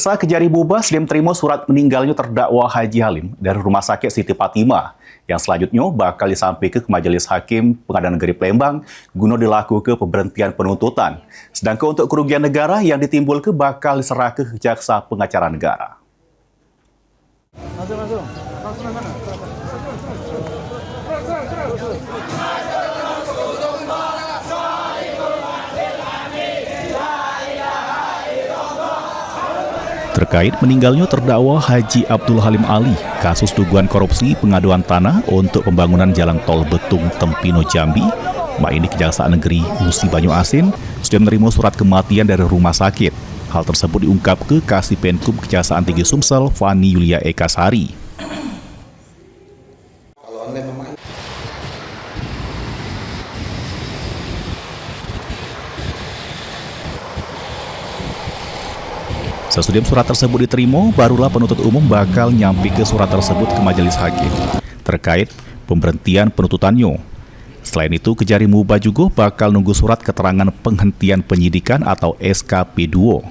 Pemirsa, Kejari Buba sedang terima surat meninggalnya terdakwa Haji Halim dari Rumah Sakit Siti Fatimah yang selanjutnya bakal disampaikan ke Majelis Hakim Pengadilan Negeri Palembang guna dilakukan pemberhentian penuntutan. Sedangkan untuk kerugian negara yang ditimbulkan bakal diserahkan ke Jaksa Pengacara Negara. Terkait meninggalnya terdakwa Haji Abdul Halim Ali, kasus dugaan korupsi pengaduan tanah untuk pembangunan jalan tol Betung Tempino Jambi, ini Kejaksaan Negeri Musi Banyu Asin sudah menerima surat kematian dari rumah sakit. Hal tersebut diungkap ke Kasipenkum Kejaksaan Tinggi Sumsel, Fani Yulia Ekasari. Sesudah surat tersebut diterima, barulah penuntut umum bakal nyampi ke surat tersebut ke Majelis Hakim terkait pemberhentian penuntutannya. Selain itu, Kejari Buba juga bakal nunggu surat keterangan penghentian penyidikan atau SKP2.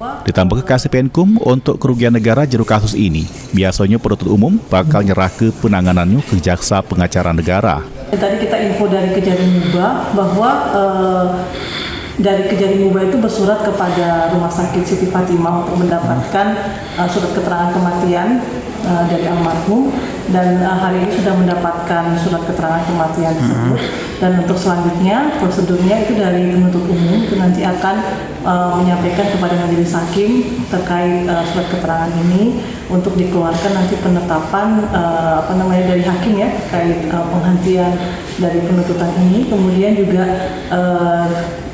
Ditambah ke Kasipenkum untuk kerugian negara jero kasus ini, biasanya penuntut umum bakal nyerah ke penanganannya ke Jaksa Pengacara Negara. Tadi kita info dari Kejari Buba bahwa dari Kejari Buba itu bersurat kepada Rumah Sakit Siti Fatimah untuk mendapatkan surat keterangan kematian dari almarhum, dan hari ini sudah mendapatkan surat keterangan kematian tersebut. Dan untuk selanjutnya prosedurnya itu dari penuntut umum itu nanti akan menyampaikan kepada majelis hakim terkait surat keterangan ini untuk dikeluarkan nanti penetapan dari hakim ya terkait penghentian dari penuntutan ini. Kemudian juga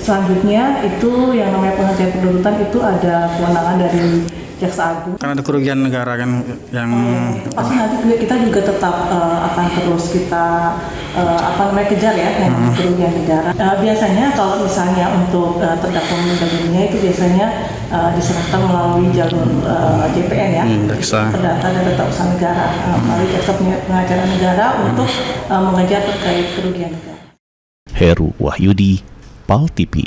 selanjutnya itu yang namanya penghentian penuntutan itu ada kewenangan dari Jaksa Agung. Karena ada kerugian negara kan yang pasti nanti kita juga tetap akan terus kita kejar ya yang kerugian negara. Biasanya kalau misalnya untuk terdakwa meninggal dunia itu biasanya diserahkan melalui jalur JPN ya, Perdata dan Tata Usaha Negara, melalui Jaksa Pengacara Negara untuk mengejar terkait kerugian negara. Heru Wahyudi, PAL TV.